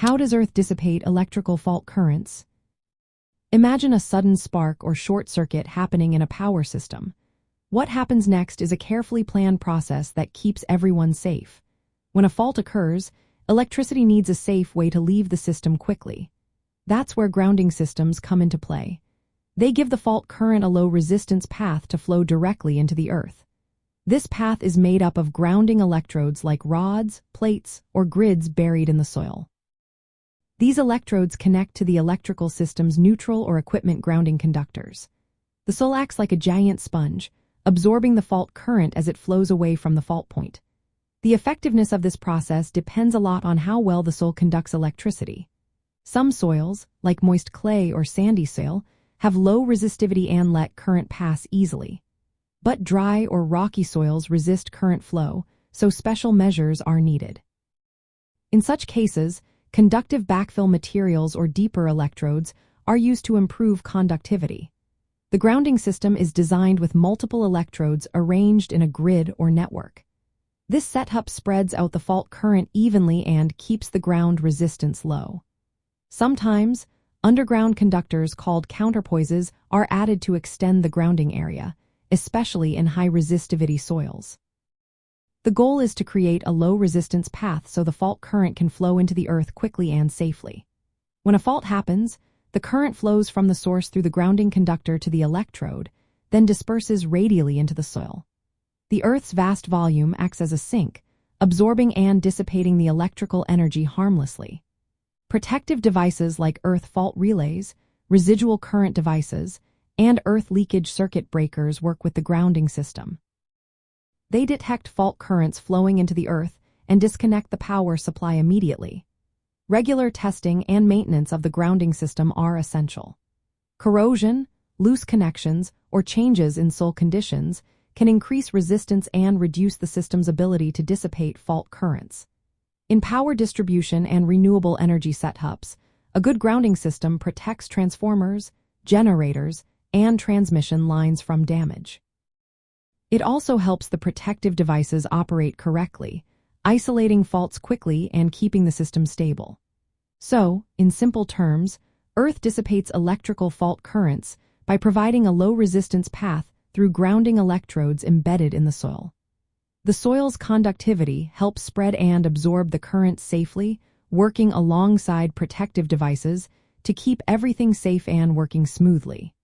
How does Earth dissipate electrical fault currents? Imagine a sudden spark or short circuit happening in a power system. What happens next is a carefully planned process that keeps everyone safe. When a fault occurs, electricity needs a safe way to leave the system quickly. That's where grounding systems come into play. They give the fault current a low-resistance path to flow directly into the Earth. This path is made up of grounding electrodes like rods, plates, or grids buried in the soil. These electrodes connect to the electrical system's neutral or equipment grounding conductors. The soil acts like a giant sponge, absorbing the fault current as it flows away from the fault point. The effectiveness of this process depends a lot on how well the soil conducts electricity. Some soils, like moist clay or sandy soil, have low resistivity and let current pass easily. But dry or rocky soils resist current flow, so special measures are needed. In such cases, conductive backfill materials or deeper electrodes are used to improve conductivity. The grounding system is designed with multiple electrodes arranged in a grid or network. This setup spreads out the fault current evenly and keeps the ground resistance low. Sometimes, underground conductors called counterpoises are added to extend the grounding area, especially in high-resistivity soils. The goal is to create a low-resistance path so the fault current can flow into the Earth quickly and safely. When a fault happens, the current flows from the source through the grounding conductor to the electrode, then disperses radially into the soil. The Earth's vast volume acts as a sink, absorbing and dissipating the electrical energy harmlessly. Protective devices like earth fault relays, residual current devices, and earth leakage circuit breakers work with the grounding system. They detect fault currents flowing into the Earth and disconnect the power supply immediately. Regular testing and maintenance of the grounding system are essential. Corrosion, loose connections, or changes in soil conditions can increase resistance and reduce the system's ability to dissipate fault currents. In power distribution and renewable energy setups, a good grounding system protects transformers, generators, and transmission lines from damage. It also helps the protective devices operate correctly, isolating faults quickly and keeping the system stable. So, in simple terms, Earth dissipates electrical fault currents by providing a low-resistance path through grounding electrodes embedded in the soil. The soil's conductivity helps spread and absorb the current safely, working alongside protective devices to keep everything safe and working smoothly.